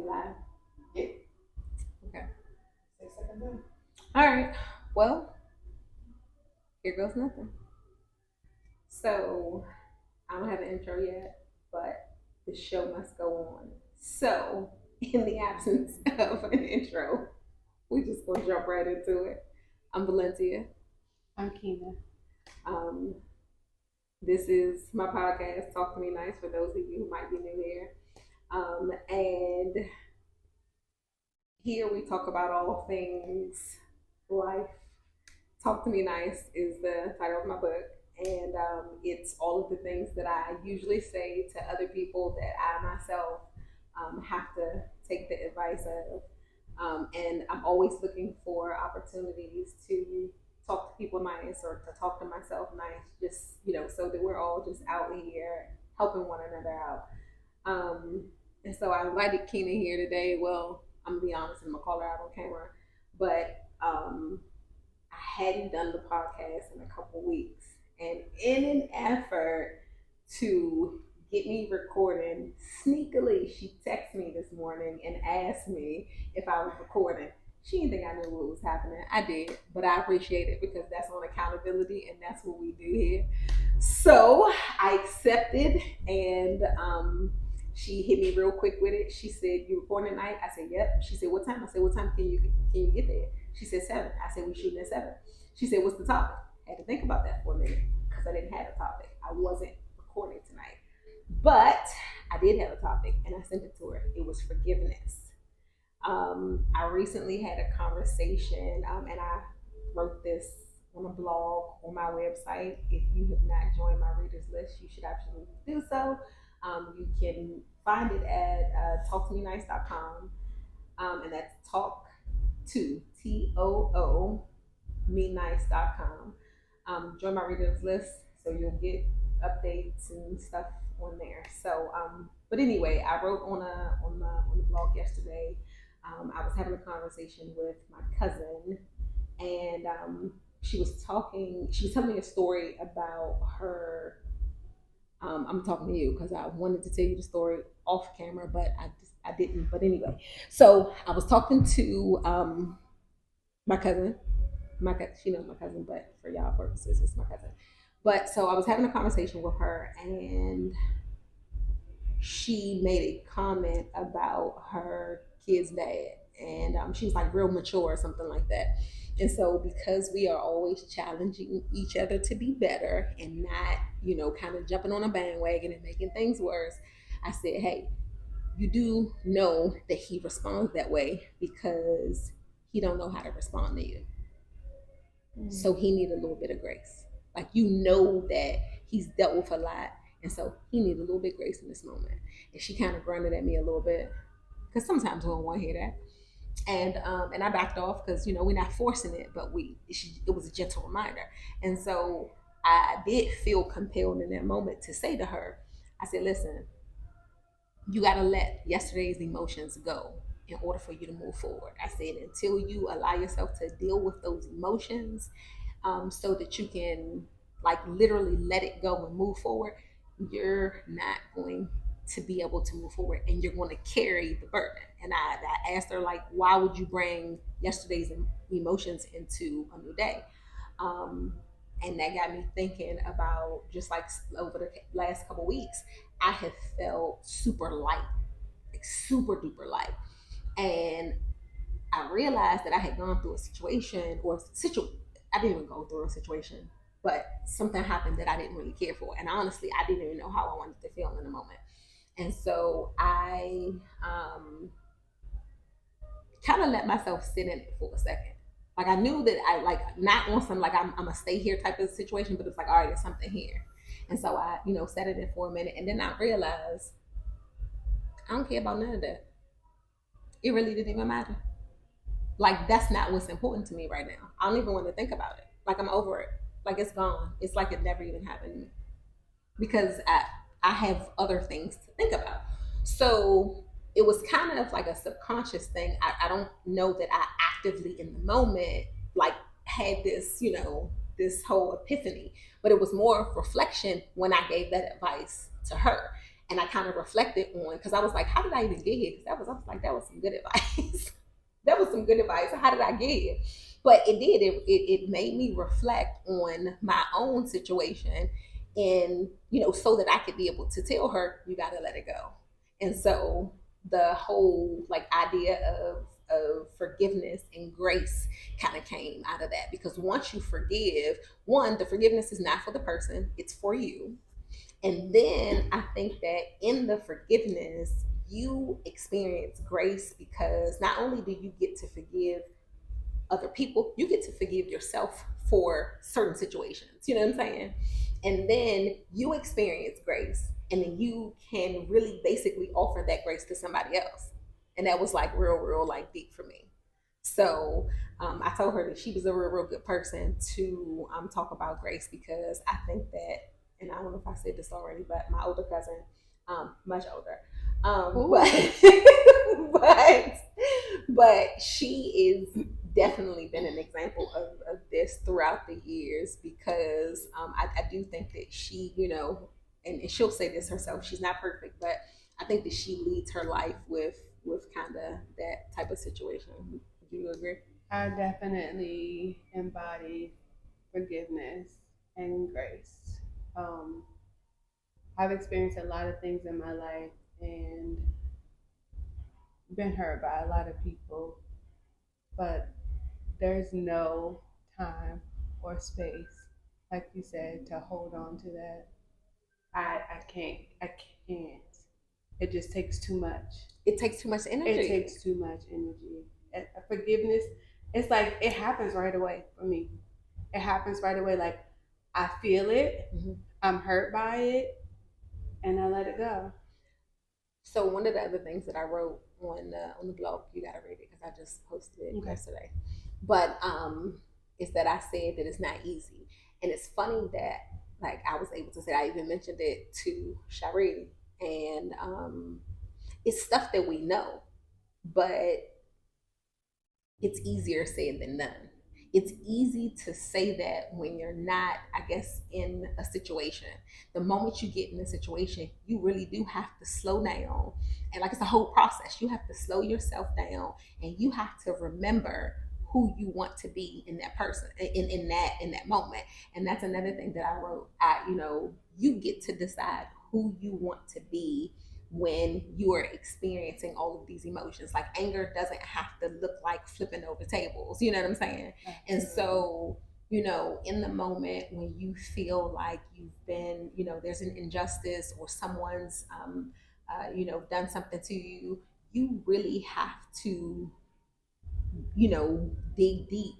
live. Yeah. Okay. 6 seconds in. All right. Well, here goes nothing. So I don't have an intro yet, but the show must go on. So, in the absence of an intro, we just gonna jump right into it. I'm Valencia. I'm Keena. Um, this is my podcast, Talk to Me Nice, for those of you who might be new here. And here we talk about all things life. Talk to Me Nice is the title of my book. And it's all of the things that I usually say to other people that I myself have to take the advice of. And I'm always looking for opportunities to talk to people nice or to talk to myself nice, just, so that we're all just out here helping one another out. Um, and so I invited Keena here today. Well, I'm gonna be honest, I'm gonna call her out on camera, but I hadn't done the podcast in a couple weeks, and in an effort to get me recording, sneakily she texted me this morning and asked me if I was recording. She didn't think I knew what was happening. I did, but I appreciate it because that's on accountability, and that's what we do here. So I accepted, and she hit me real quick with it. She said, "You recording tonight?" I said, "Yep." She said, "What time?" I said, "What time can you get there?" She said 7. I said, "We shooting at 7." She said, "What's the topic?" I had to think about that for a minute because I didn't have a topic. I wasn't recording tonight, but I did have a topic, and I sent it to her. It was forgiveness. I recently had a conversation, and I wrote this on a blog on my website. If you have not joined my readers list, you should absolutely do so. You can find it at talktomenice.com, and that's talk to TOO menice.com. Join my readers list so you'll get updates and stuff on there. So, but anyway, I wrote on the blog yesterday. I was having a conversation with my cousin, and she was talking. She was telling me a story about her. I'm talking to you because I wanted to tell you the story off camera, but I didn't. But anyway, so I was talking to my cousin. She knows my cousin, but for y'all purposes, it's my cousin. But so I was having a conversation with her, and she made a comment about her kid's dad, and she was like real mature or something like that. And so, because we are always challenging each other to be better and not, kind of jumping on a bandwagon and making things worse, I said, "Hey, you do know that he responds that way because he don't know how to respond to you. So he need a little bit of grace. Like, that he's dealt with a lot, and so he need a little bit of grace in this moment." And she kind of grunted at me a little bit because sometimes we don't want to hear that. And I backed off because we're not forcing it, but it was a gentle reminder. And so I did feel compelled in that moment to say to her, I said, "Listen, you got to let yesterday's emotions go in order for you to move forward." I said, "Until you allow yourself to deal with those emotions, so that you can like literally let it go and move forward, you're not going to be able to move forward, and you're going to carry the burden." And I asked her, like, why would you bring yesterday's emotions into a new day? Um, and that got me thinking about, just like over the last couple weeks, I have felt super light, like super duper light. And I realized that I had gone through a situation, I didn't even go through a situation, but something happened that I didn't really care for. And honestly, I didn't even know how I wanted to feel in the moment. And so I kind of let myself sit in it for a second. Like, I knew that I, like, not on some, like, I'm going to stay here type of situation, but it's like, all right, there's something here. And so I, sat in it for a minute. And then I realized I don't care about none of that. It really didn't even matter. Like, that's not what's important to me right now. I don't even want to think about it. Like, I'm over it. Like, it's gone. It's like it never even happened to me because I have other things to think about. So it was kind of like a subconscious thing. I don't know that I actively in the moment like had this, this whole epiphany, but it was more reflection when I gave that advice to her. And I kind of reflected on, because I was like, how did I even get here? Because I was like, that was some good advice. That was some good advice. How did I get here? But it did. It made me reflect on my own situation, and so that I could be able to tell her, you got to let it go. And so the whole like idea of forgiveness and grace kind of came out of that, because once you forgive, one, the forgiveness is not for the person, it's for you. And then I think that in the forgiveness, you experience grace, because not only do you get to forgive other people, you get to forgive yourself for certain situations. You know what I'm saying? And then you experience grace, and then you can really basically offer that grace to somebody else. And that was like real, like deep for me. So I told her that she was a real good person to talk about grace, because I think that, and I don't know if I said this already, but my older cousin, much older, but but but she is definitely been an example of this throughout the years, because I do think that she, and she'll say this herself, she's not perfect, but I think that she leads her life with kind of that type of situation. Would you agree? I definitely embody forgiveness and grace. Um, I've experienced a lot of things in my life and been hurt by a lot of people, but there's no time or space, like you said, to hold on to that. I can't. I can't. It just takes too much. It takes too much energy. It takes too much energy. Forgiveness, it's like it happens right away for me. It happens right away. Like I feel it, I'm hurt by it, and I let it go. So one of the other things that I wrote on the blog, you gotta read it because I just posted it yesterday. But is that I said that it's not easy, and it's funny that like I was able to say, I even mentioned it to Shari, and it's stuff that we know, but it's easier said than done. It's easy to say that when you're not, I guess, in a situation. The moment you get in a situation, you really do have to slow down. And like it's a whole process. You have to slow yourself down, and you have to remember who you want to be in that person, in that moment. And that's another thing that I wrote. You get to decide who you want to be when you are experiencing all of these emotions. Like anger doesn't have to look like flipping over tables. You know what I'm saying? And so, in the moment when you feel like you've been, there's an injustice, or someone's, done something to you, you really have to, dig deep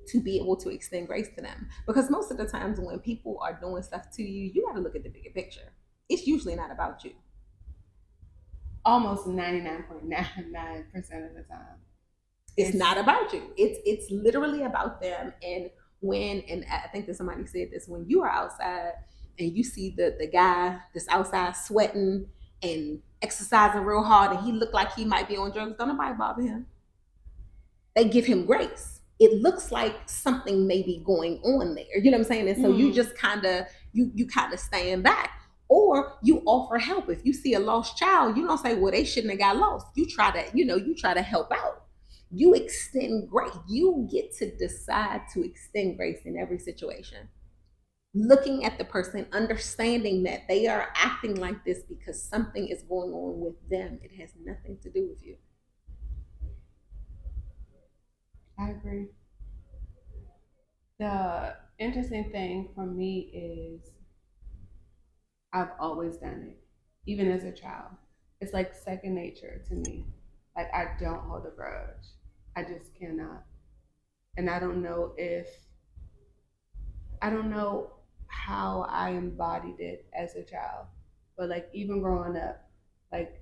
to be able to extend grace to them. Because most of the times when people are doing stuff to you, you got to look at the bigger picture. It's usually not about you. Almost 99.99% of the time. It's not about you. It's literally about them. And I think that somebody said this, when you are outside and you see the guy that's outside sweating and exercising real hard, and he look like he might be on drugs, don't nobody bother him. They give him grace. It looks like something may be going on there. You know what I'm saying? And so you just kind of you kind of stand back, or you offer help. If you see a lost child, you don't say, well, they shouldn't have got lost. You try to, you try to help out. You extend grace. You get to decide to extend grace in every situation. Looking at the person, understanding that they are acting like this because something is going on with them. It has nothing to do with you. I agree. The interesting thing for me is I've always done it, even as a child. It's like second nature to me. Like I don't hold a grudge. I just cannot. And I don't know how I embodied it as a child. But like even growing up, like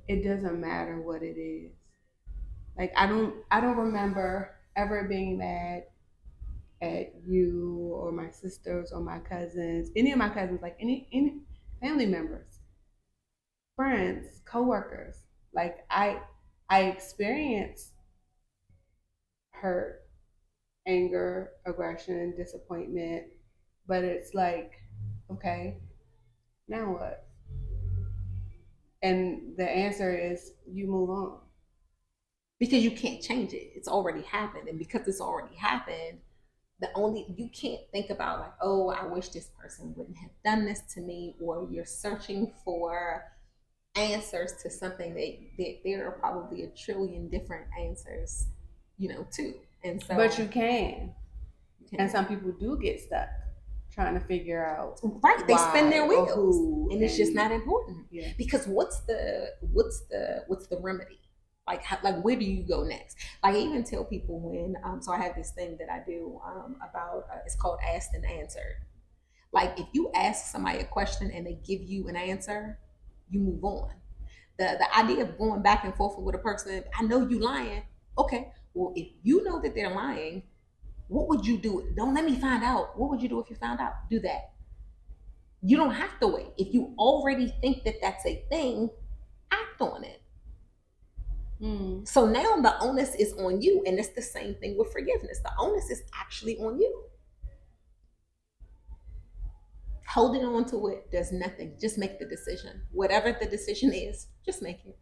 it doesn't matter what it is. Like I don't remember ever being mad at you or my sisters or my cousins, any of my cousins, like any family members, friends, coworkers. Like I experience hurt, anger, aggression, disappointment, but it's like, okay, now what? And the answer is you move on. because you can't change it. It's already happened, and because it's already happened, the only you can't think about like, oh, I wish this person wouldn't have done this to me, or you're searching for answers to something that there are probably a trillion different answers, too. And But so you can. you And can, some people do get stuck trying to figure out right, they spin why their or wheels, who, and it's just not important. yeah. Because what's the remedy? Like like where do you go next? Like I even tell people when so I have this thing that I do about it's called asked and answered. Like if you ask somebody a question and they give you an answer, you move on. The idea of going back and forth with a person, I know you lying. Okay, well if you know that they're lying, what would you do? Don't let me find out. What would you do if you found out? Do that. You don't have to wait. If you already think that that's a thing, act on it. Mm. So now the onus is on you, and it's the same thing with forgiveness. The onus is actually on you. Holding on to it does nothing. Just make the decision. Whatever the decision is, just make it.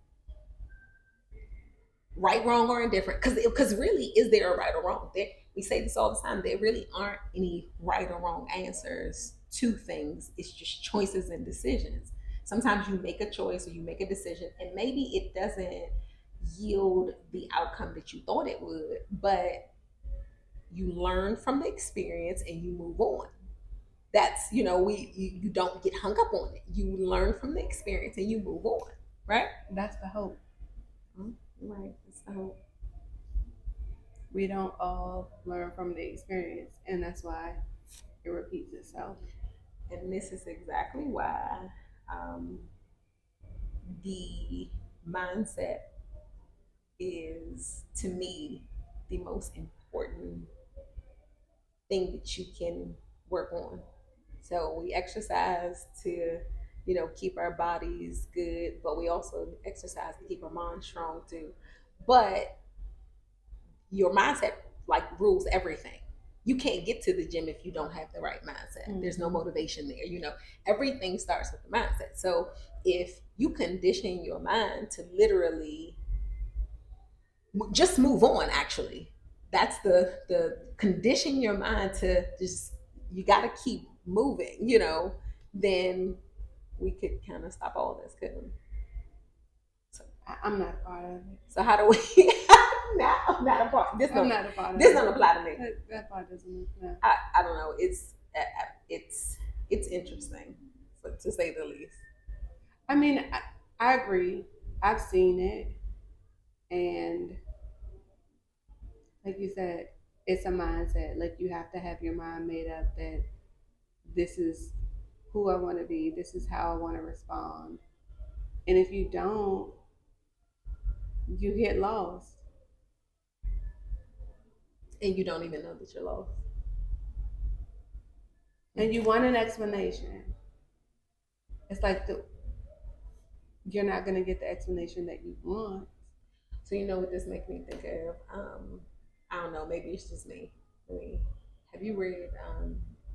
Right, wrong, or indifferent. Because really, is there a right or wrong? We say this all the time. There really aren't any right or wrong answers to things. It's just choices and decisions. Sometimes you make a choice or you make a decision, and maybe it doesn't yield the outcome that you thought it would, but you learn from the experience and you move on. That's you don't get hung up on it. You learn from the experience and you move on, right? That's the hope. Right. That's the hope. We don't all learn from the experience, and that's why it repeats itself. And this is exactly why um, the mindset is, to me, the most important thing that you can work on. So we exercise to, keep our bodies good, but we also exercise to keep our mind strong too. But your mindset like rules everything. You can't get to the gym if you don't have the right mindset. Mm-hmm. There's no motivation there. Everything starts with the mindset. So if you condition your mind to literally just move on, actually, that's the condition your mind to just, you got to keep moving, then we could kind of stop all this, couldn't we? So, I'm not a part of it. So how do we? No, I'm not a part. I'm not a part of this it. Don't apply to me. That part doesn't apply. I don't know. It's interesting, to say the least. I mean, I agree. I've seen it, and like you said, it's a mindset. Like you have to have your mind made up that this is who I want to be. This is how I want to respond. And if you don't, you get lost. And you don't even know that you're lost. And you want an explanation. It's like you're not going to get the explanation that you want. So you know what this makes me think of? I don't know. Maybe it's just me. Have you read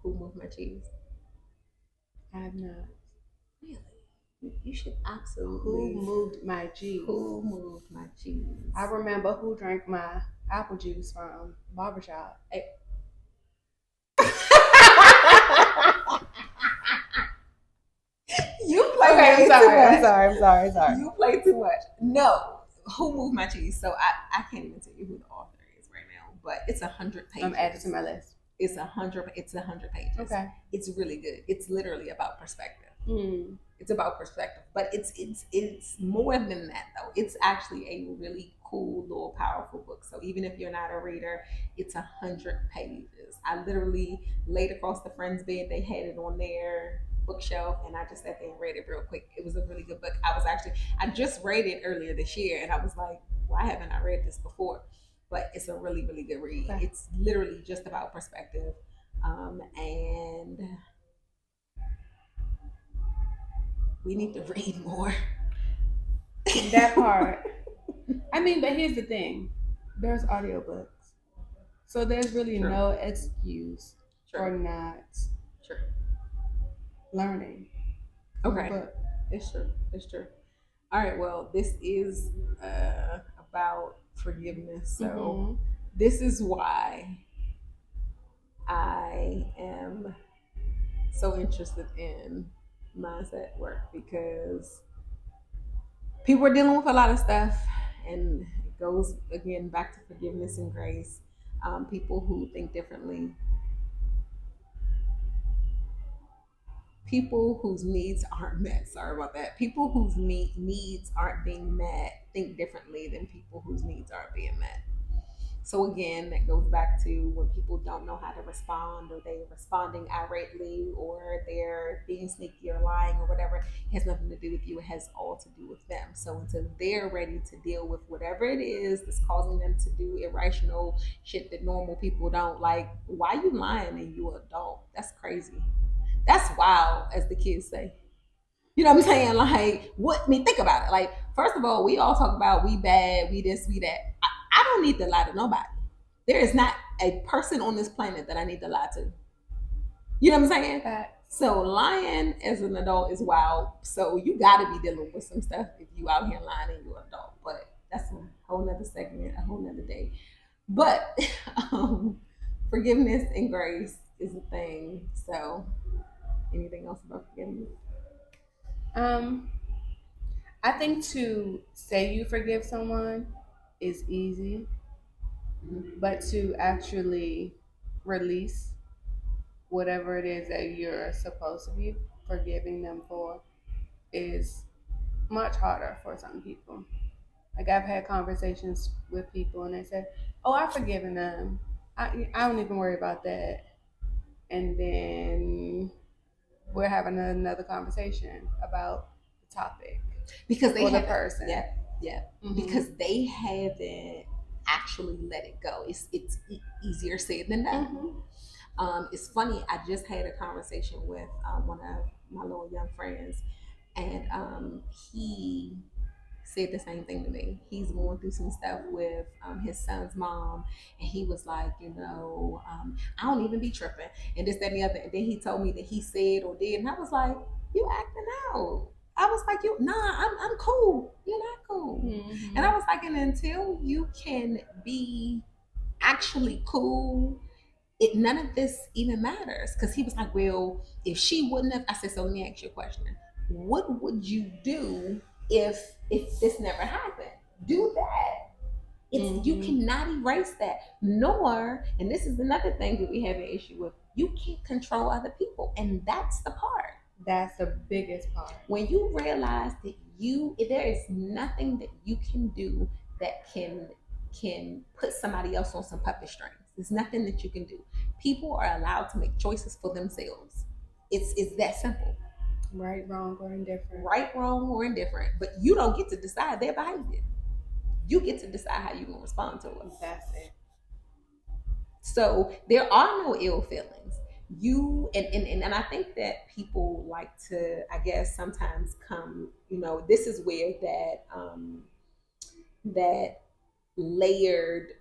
Who Moved My Cheese? I have not. Really? You should absolutely. Who moved my cheese? Who moved my cheese? I remember who drank my apple juice from barbershop. You play I'm sorry. You play too much. No. Who Moved My Cheese? So I can't even tell you who the author is right now, but it's 100 pages. I'm adding to my list. It's 100 pages. Okay. It's really good. It's literally about perspective. Mm. It's about perspective, but it's more than that though. It's actually a really cool little powerful book. So even if you're not a reader, it's 100 pages. I literally laid across the friend's bed. They had it on their bookshelf, and I just sat there and read it real quick. It was a really good book. I just read it earlier this year, and I was like, why haven't I read this before? But it's a really, really good read. Okay. It's literally just about perspective, and we need to read more. That part. I mean, but here's the thing. There's audiobooks. So there's really True. No excuse True. for not True. learning. Okay. It's true. All right, well, this is about forgiveness. So, Mm-hmm. this is why I am so interested in mindset work because people are dealing with a lot of stuff, and it goes again back to forgiveness and grace. People who think differently, people whose needs aren't met. Sorry about that. People whose needs aren't being met think differently than people whose needs aren't being met. So again, that goes back to when people don't know how to respond, or they're responding irately, or they're being sneaky or lying or whatever. It has nothing to do with you. It has all to do with them. So until they're ready to deal with whatever it is that's causing them to do irrational shit that normal people don't, like, why you lying and you an adult? That's crazy. That's wild, as the kids say. You know what I'm saying? Like, what? I mean, think about it. Like, first of all, we all talk about we bad, we this, we that. I don't need to lie to nobody. There is not a person on this planet that I need to lie to. You know what I'm saying? Facts. So lying as an adult is wild. So you got to be dealing with some stuff if you out here lying and you're an adult. But that's a whole nother segment, a whole nother day. But forgiveness and grace is a thing. So anything else about forgiveness? Um, I think to say you forgive someone is easy, but to actually release whatever it is that you're supposed to be forgiving them for is much harder for some people. Like I've had conversations with people and they said, "Oh, I've forgiven them. I don't even worry about that." And then we're having another conversation about the topic Because they or the haven't. person. Yeah, yeah. Mm-hmm. Because they haven't actually let it go. It's easier said than done. Mm-hmm. It's funny. I just had a conversation with one of my little young friends, and he said the same thing to me. He's going through some stuff with his son's mom, and he was like, I don't even be tripping, and this, that, and the other. And then he told me that he said or did, and I was like, you acting out. I was like, I'm cool. You're not cool. Mm-hmm. And I was like, and until you can be actually cool, none of this even matters. Because he was like, well, if she wouldn't have, I said, so let me ask you a question. What would you do if this never happened? Do that. It's you cannot erase that. Nor, and this is another thing that we have an issue with, you can't control other people. And that's the part. That's the biggest part. When you realize that there is nothing that you can do that can put somebody else on some puppet strings. There's nothing that you can do. People are allowed to make choices for themselves. It's that simple. Right, wrong, or indifferent. Right, wrong, or indifferent. But you don't get to decide their behavior. You get to decide how you're gonna respond to it. That's it. So there are no ill feelings. And I think that people like to, I guess, sometimes come, this is where that layered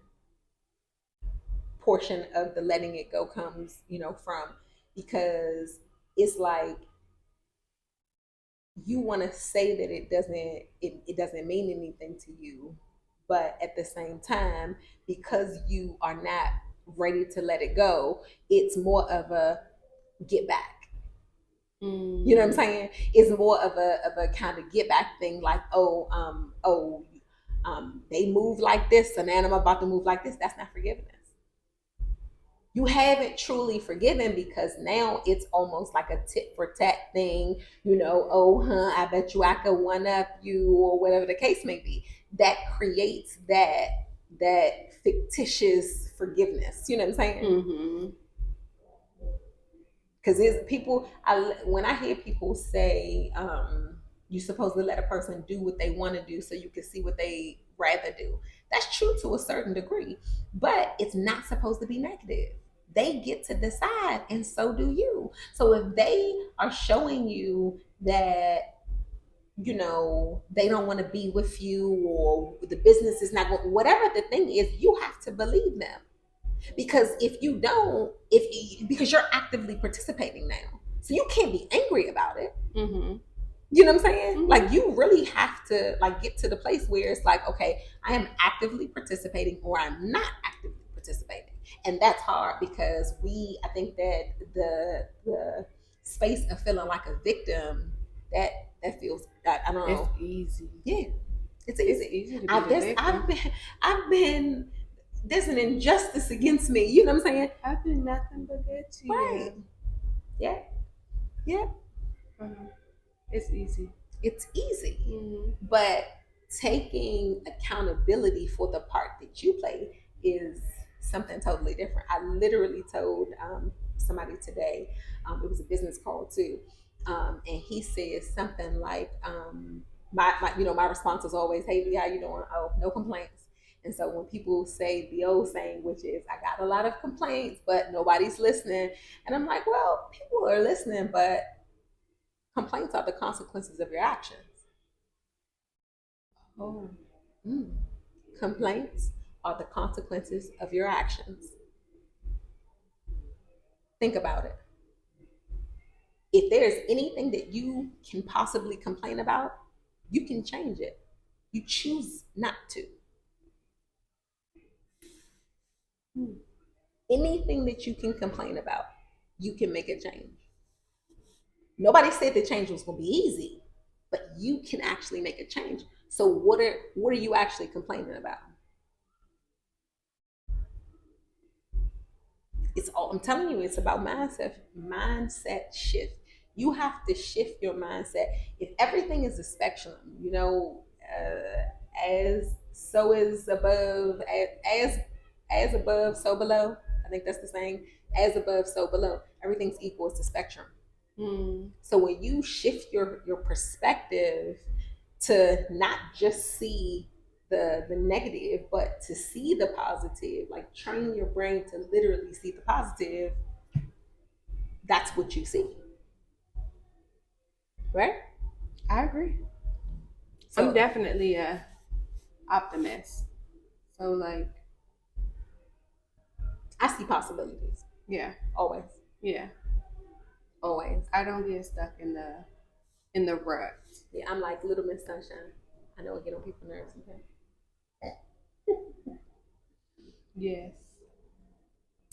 portion of the letting it go comes, from, because it's like you want to say that it doesn't mean anything to you, but at the same time, because you are not ready to let it go, it's more of a get back. You know what I'm saying? It's more of a kind of get back thing, like, they move like this, and then I'm about to move like this. That's not forgiveness. You haven't truly forgiven, because now it's almost like a tit for tat thing. I bet you I could one up you, or whatever the case may be. That creates that fictitious forgiveness. You know what I'm saying? Mm-hmm. Because when I hear people say you're supposed to let a person do what they want to do so you can see what they rather do, that's true to a certain degree, but it's not supposed to be negative. They get to decide, and so do you. So if they are showing you that they don't want to be with you, or the business is not going, whatever the thing is, you have to believe them. Because if you don't, because you're actively participating now, so you can't be angry about it. Mm-hmm. You know what I'm saying? Mm-hmm. Like you really have to like get to the place where it's like, okay, I am actively participating or I'm not actively participating. And that's hard because I think that the space of feeling like a victim, that that feels I don't It's know. easy. Yeah, it's It's easy. easy to be the victim. I've been there's an injustice against me. You know what I'm saying? I've been nothing but good to Right. you. Yeah. Yeah. Uh-huh. It's easy. It's easy. Mm-hmm. But taking accountability for the part that you play is something totally different. I literally told somebody today, it was a business call too, and he says something like, my response is always, "Hey, V, how you doing? Oh, no complaints." And so when people say the old saying, which is, "I got a lot of complaints, but nobody's listening," and I'm like, well, people are listening, but complaints are the consequences of your actions. Oh. Mm. Complaints are the consequences of your actions. Think about it. If there's anything that you can possibly complain about, you can change it. You choose not to. Hmm. Anything that you can complain about, you can make a change. Nobody said the change was going to be easy, but you can actually make a change. So what are you actually complaining about? It's all I'm telling you, it's about mindset shift. You have to shift your mindset. If everything is a spectrum, as so is above, as above so below, I think that's the saying. As above so below, everything's equal. It's a spectrum. Mm. So when you shift your perspective to not just see the negative, but to see the positive, like train your brain to literally see the positive, that's what you see, right? I agree. I'm So definitely a optimist. So like, I see possibilities yeah, always, yeah. always. I don't get stuck in the rut. Yeah, I'm like Little Miss Sunshine. I know it get on people's nerves sometimes. Yes.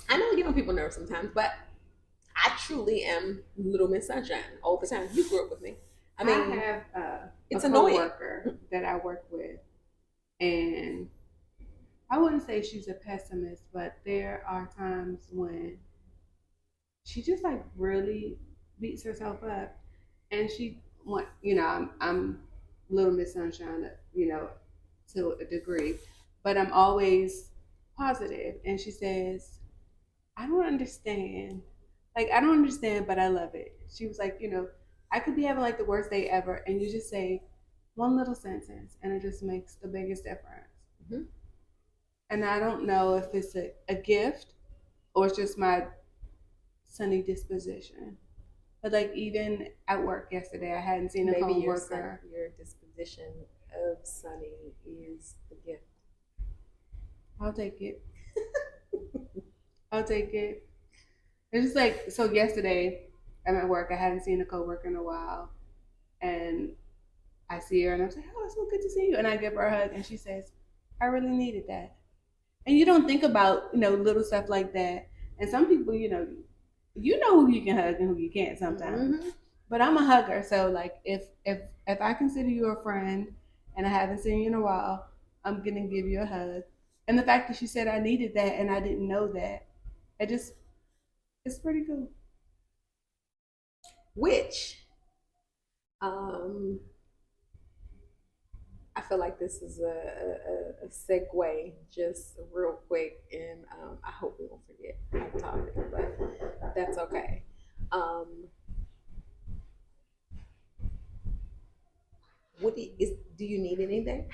I know it get on people's nerves sometimes, but I truly am Little Miss Sunshine all the time. You grew up with me. I I mean, have a it's annoying. coworker that I work with, and I wouldn't say she's a pessimist, but there are times when she just like really beats herself up, and she want I'm Little Miss Sunshine, to a degree, but I'm always positive, and she says, I don't understand. Like, I don't understand, but I love it. She was like, I could be having like the worst day ever, and you just say one little sentence, and it just makes the biggest difference. Mhm. And I don't know if it's a gift or it's just my sunny disposition. But like, even at work yesterday, I hadn't seen a Maybe coworker. your disposition of Sunny is the gift. I'll take it. I'll take it. It's just like, so yesterday, I'm at work. I hadn't seen a coworker in a while, and I see her and I'm like, oh, it's so good to see you. And I give her a hug and she says, I really needed that. And you don't think about, little stuff like that. And some people, you know who you can hug and who you can't sometimes. Mm-hmm. But I'm a hugger, so like if I consider you a friend and I haven't seen you in a while, I'm gonna give you a hug. And the fact that she said I needed that and I didn't know that, it just it's pretty cool. Which, um, I feel like this is a segue, just real quick, and I hope we won't forget our topic, but that's okay. Um, do you need anything?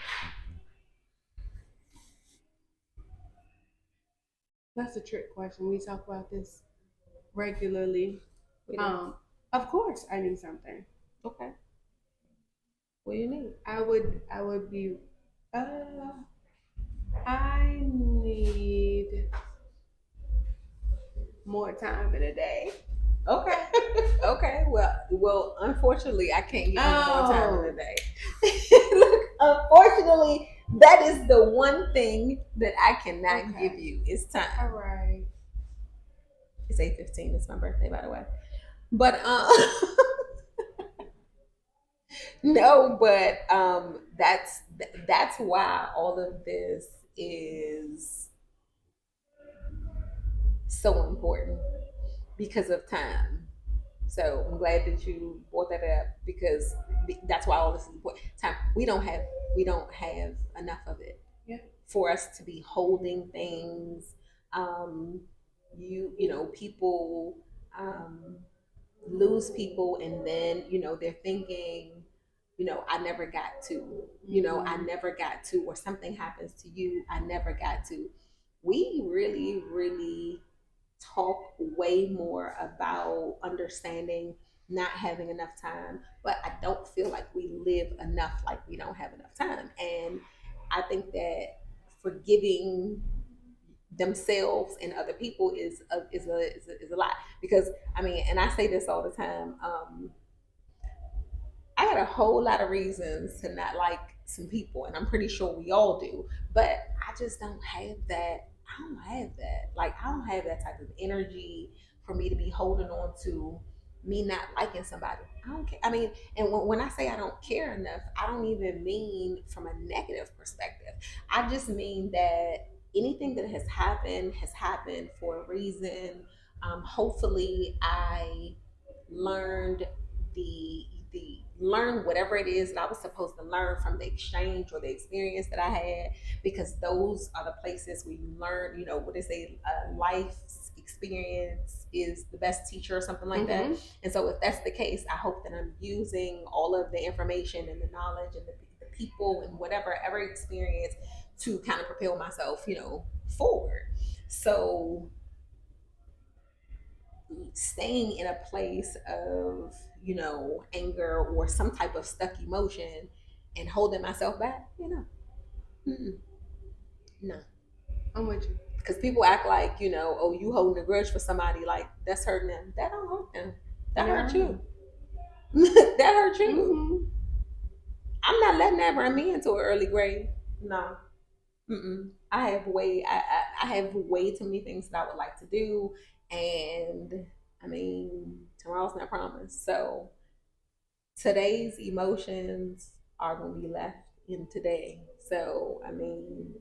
That's a trick question. We talk about this regularly. We do. Um, of course I need something. Okay. What do you need? I would be uh I need more time in a day. Okay. Okay. Well. Unfortunately, I can't give you more time in the Oh, day. Look, unfortunately, that is the one thing that I cannot give okay. you is All time. right. It's 8:15. It's my birthday, by the way. But no. But that's why all of this is so important because of time. So I'm glad that you brought that up because that's why all this is important. Time we don't have enough of it Yeah. for us to be holding things. Um, people um, lose people, and then they're thinking, I never got to, I Mm-hmm. never got to, or something happens to you, I never got to. We really, really talk way more about understanding not having enough time, but I don't feel like we live enough like we don't have enough time. And I think that forgiving themselves and other people is a lot, because I mean, and I say this all the time. I got a whole lot of reasons to not like some people, and I'm pretty sure we all do. But I just don't have that. I don't have that. Like, I don't have that type of energy for me to be holding on to me not liking somebody. I don't care. I mean, and when I say I don't care enough, I don't even mean from a negative perspective. I just mean that anything that has happened for a reason. Hopefully, I learned learn whatever it is that I was supposed to learn from the exchange or the experience that I had, because those are the places where you learn. What is a life's experience is the best teacher or something like that. Mm-hmm. And so, if that's the case, I hope that I'm using all of the information and the knowledge and the people and whatever ever experience to kind of propel myself, forward. So staying in a place of anger or some type of stuck emotion and holding myself back, no. I'm with you. Because people act like, oh, you holding a grudge for somebody, like that's hurting them. That don't hurt them. That hurt No. you. That hurt you. Mm-hmm. I'm not letting that run me into an early grave. No. Mm-mm. I have way too many things that I would like to do, and I mean, tomorrow's not promised. So today's emotions are going to be left in today. So I mean,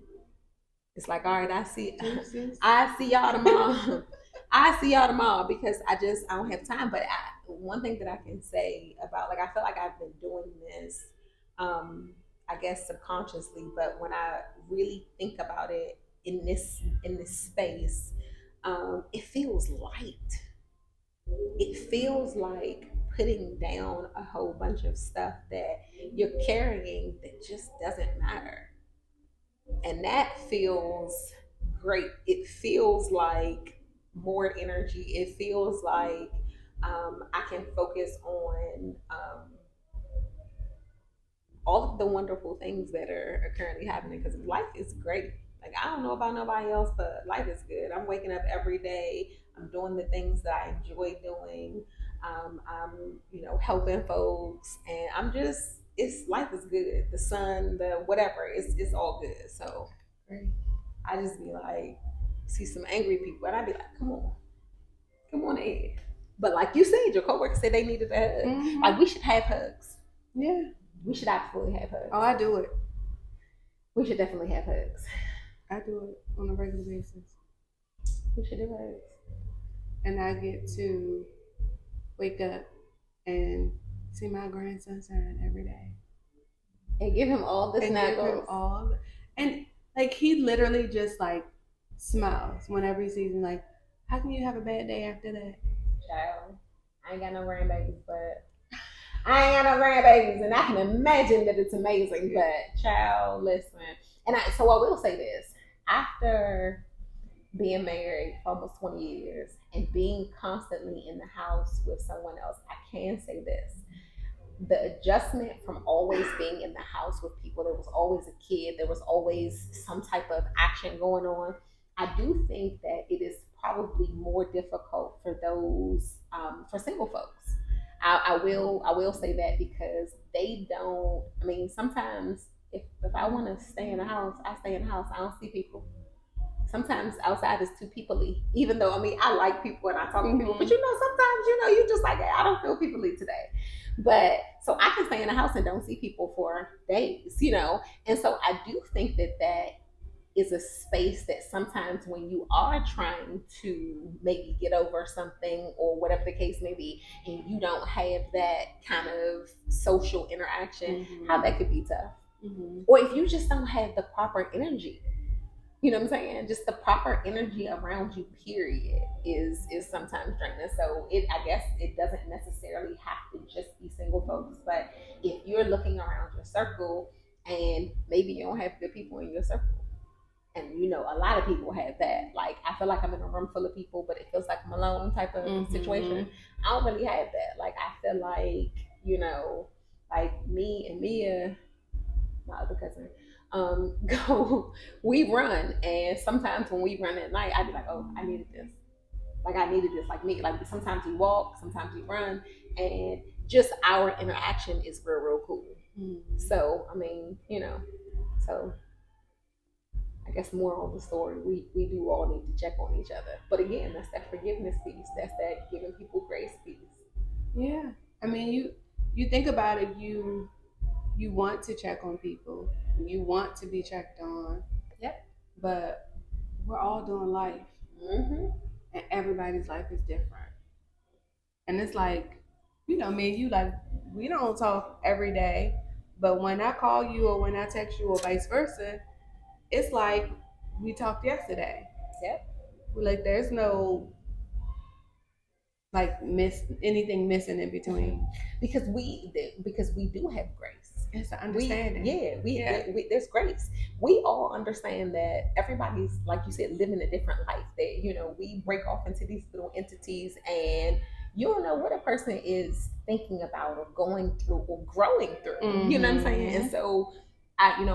it's like, all right, Deuces. I see y'all tomorrow. I see y'all tomorrow, because I don't have time. But one thing that I can say about, like, I feel like I've been doing this, I guess subconsciously, but when I really think about it in this space, it feels light. It feels like putting down a whole bunch of stuff that you're carrying that just doesn't matter. And that feels great. It feels like more energy. It feels like I can focus on all of the wonderful things that are currently happening, because life is great. Like, I don't know about nobody else, but life is good. I'm waking up every day. I'm doing the things that I enjoy doing. I'm helping folks, and it's life is good. The sun, the whatever, it's all good. So Great. I just be like, see some angry people, and I be like, come on in. But like you said, your coworker said they needed a hug. Like, Mm-hmm. we should have hugs. Yeah. We should absolutely have Oh, hugs. I do it. We should definitely have hugs. I do it on a regular basis. We should do hugs. And I get to wake up and see my grandson shine every day. And give him all the And give him snuggles. all and like he literally just like smiles whenever he sees me, like, how can you have a bad day after that? Child, I ain't got no grandbabies, but I ain't got no grandbabies, and I can imagine that it's amazing. But child, listen, so I will say this: after being married for almost 20 years and being constantly in the house with someone else, I can say this: the adjustment from always being in the house with people, there was always a kid, there was always some type of action going on. I do think that it is probably more difficult for those for single folks. I will say that because they don't. I mean, sometimes if I want to stay in the house, I stay in the house. I don't see people. Sometimes outside is too peoply. Even though I mean I like people and I talk to people, but Mm-hmm. sometimes you just like I don't feel peoply today. But so I can stay in the house and don't see people for days. And so I do think that is a space that sometimes when you are trying to maybe get over something or whatever the case may be, and you don't have that kind of social interaction, how Mm-hmm. that could be tough. Mm-hmm. Or if you just don't have the proper energy, you know what I'm saying? Just the proper energy around you, period, is sometimes draining. So I guess it doesn't necessarily have to just be single folks, but if you're looking around your circle and maybe you don't have good people in your circle, and a lot of people have that. Like I feel like I'm in a room full of people, but it feels like I'm alone type of Mm-hmm. situation. I don't really have that. Like I feel like like me and Mia, my other cousin, go we run, and sometimes when we run at night, I'd be like, oh, I needed this. Like I needed this. Like me. Like sometimes we walk, sometimes we run, and just our interaction is real cool. Mm-hmm. So I mean, so I guess moral of the story, we do all need to check on each other. But again, that's that forgiveness piece. That's that giving people grace piece. Yeah. I mean, you think about it. You want to check on people. You want to be checked on. Yep. But we're all doing life, Mm-hmm. and everybody's life is different. And it's like, me and you, like, we don't talk every day, but when I call you or when I text you or vice versa, it's like we talked yesterday. Yep. We're like, there's no like miss anything missing in Mm-hmm. between. Because we do have grace. It's the We understanding. yeah Yeah. there's grace. We all understand that everybody's, like you said, living a different life. That we break off into these little entities, and you don't know what a person is thinking about or going through or growing through. You know what I'm saying? And Mm-hmm. so I'm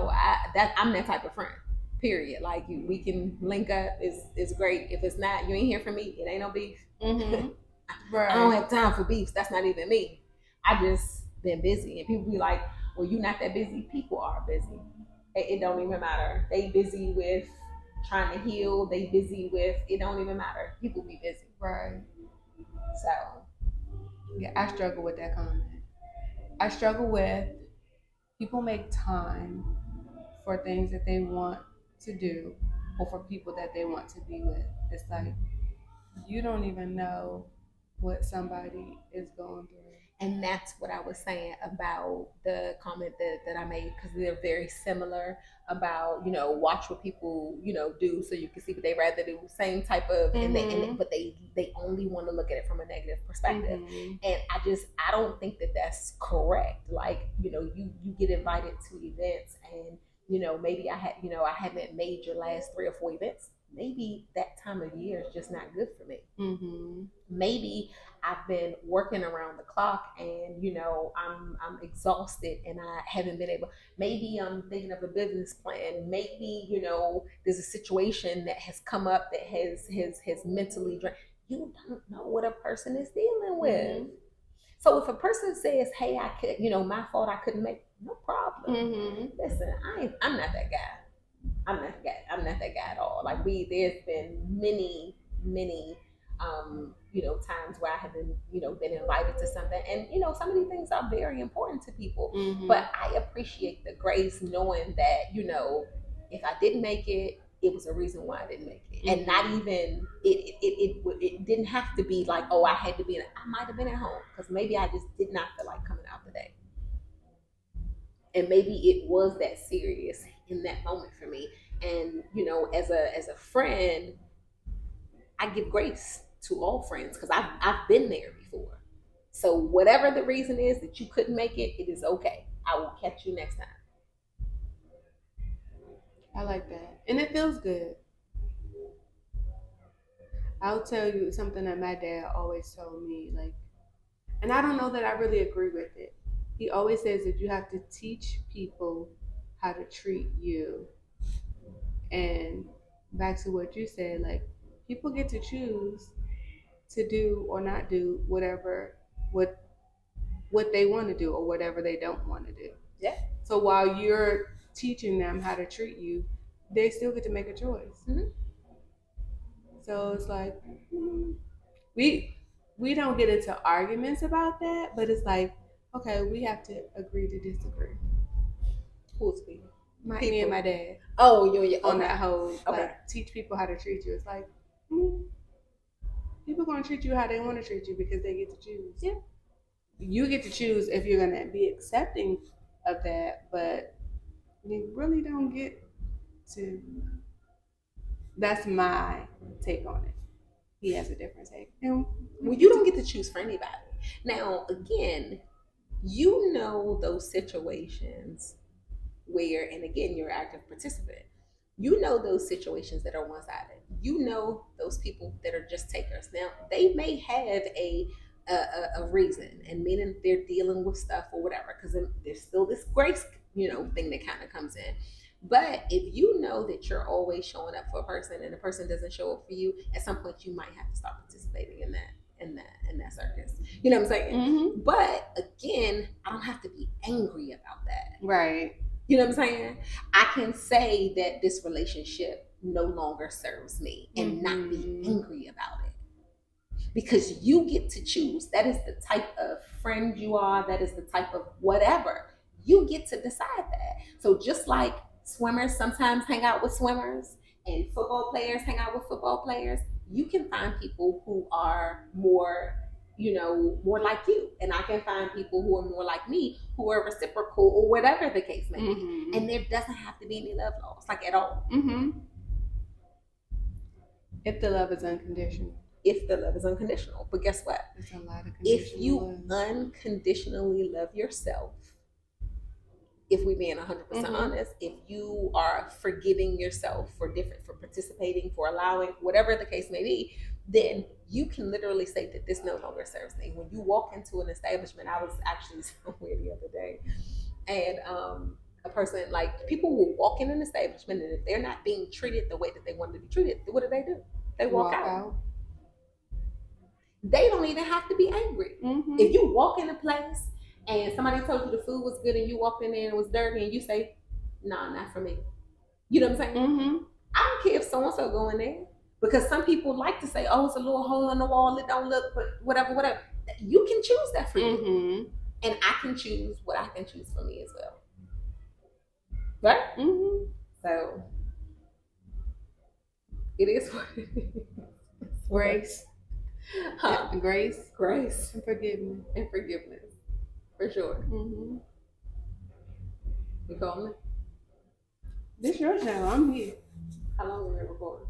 that type of friend. Period. Like we can link up. Is great. If it's not, you ain't hear from me. It ain't no beef. Mm-hmm. I don't Right. have time for beefs. That's not even me. I just been busy, and people be like, "Well, you not that busy." People are busy. It don't even matter. They busy with trying to heal. They busy with it. Don't even matter. People be busy. Right. So Yeah, I struggle with that comment. I struggle with people make time for things that they want to do or for people that they want to be with. It's like you don't even know what somebody is going through. and that's what I was saying about the comment that I made, because they're very similar about watch what people do so you can see what they rather do, same type of, Mm-hmm. but they only want to look at it from a negative perspective. Mm-hmm. And I don't think that that's correct. Like you get invited to events, and maybe I haven't made your last 3 or 4 events. Maybe that time of year is just not good for me. Mm-hmm. Maybe I've been working around the clock, and I'm exhausted and I haven't been able. Maybe I'm thinking of a business plan. Maybe there's a situation that has come up that has mentally drained. You don't know what a person is dealing with. Mm-hmm. So if a person says, "Hey, I could," my fault, I couldn't make, no problem. Mm-hmm. Listen, I'm not that guy. I'm not that guy. I'm not that guy at all. Like there's been many, times where I have been invited to something, and some of these things are very important to people. Mm-hmm. But I appreciate the grace, knowing that if I didn't make it, it was a reason why I didn't make it, and not even it didn't have to be like, oh, I had to be. I might have been at home because maybe I just did not feel like coming out today, and maybe it was that serious in that moment for me. And as a friend, I give grace to all friends because I've been there before. So whatever the reason is that you couldn't make it, it is okay. I will catch you next time. I like that, and it feels good. I'll tell you something that my dad always told me, like, and I don't know that I really agree with it. He always says that you have to teach people how to treat you. And back to what you said, like, People get to choose to do or not do what what they want to do or whatever they don't want to do. Yeah. So while you're teaching them how to treat you, they still get to make a choice. Mm-hmm. So it's like we we don't get into arguments about that, but it's like, okay, we have to agree to disagree. Who's speaking? Me and my dad. Oh, you on that whole okay. like teach people how to treat you. It's like people gonna treat you how they want to treat you because they get to choose. Yeah. You get to choose if you're gonna be accepting of that, but you really don't get to. That's my take on it. He has a different take. And well, you don't get to choose for anybody. Now, again, you know those situations where, and again, you're an active participant. You know those situations that are one-sided. You know those people that are just takers. Now, they may have a reason, and meaning they're dealing with stuff or whatever, because there's still this grace, thing that kind of comes in. But if you know that you're always showing up for a person and the person doesn't show up for you, at some point you might have to start participating in that circus. You know what I'm saying? Mm-hmm. But again, I don't have to be angry about that. Right. You know what I'm saying? I can say that this relationship no longer serves me and not be angry about it. Because you get to choose. That is the type of friend you are. That is the type of whatever. You get to decide that. So just like swimmers sometimes hang out with swimmers and football players hang out with football players, you can find people who are more more like you, and I can find people who are more like me, who are reciprocal or whatever the case may be. And there doesn't have to be any love lost, like at all. If the love is unconditional. If the love is unconditional. But guess what? There's a lot of if you unconditionally love yourself, if we're being 100% honest, if you are forgiving yourself for participating, for allowing, whatever the case may be, then you can literally say that this no longer serves me. When you walk into an establishment, I was actually somewhere the other day, and a person, like, people will walk in an establishment, and if they're not being treated the way that they want to be treated, what do? They walk out. They don't even have to be angry. If you walk in a place and somebody told you the food was good and you walked in there and it was dirty and you say, nah, not for me. You know what I'm saying? I don't care if so-and-so go in there, because some people like to say, oh, it's a little hole in the wall, it don't look, but whatever. You can choose that for you. And I can choose what I can choose for me as well. Right? So it is what it is. Grace. Grace and forgiveness, for sure. You calling it? This your show. I'm here. How long are we recording?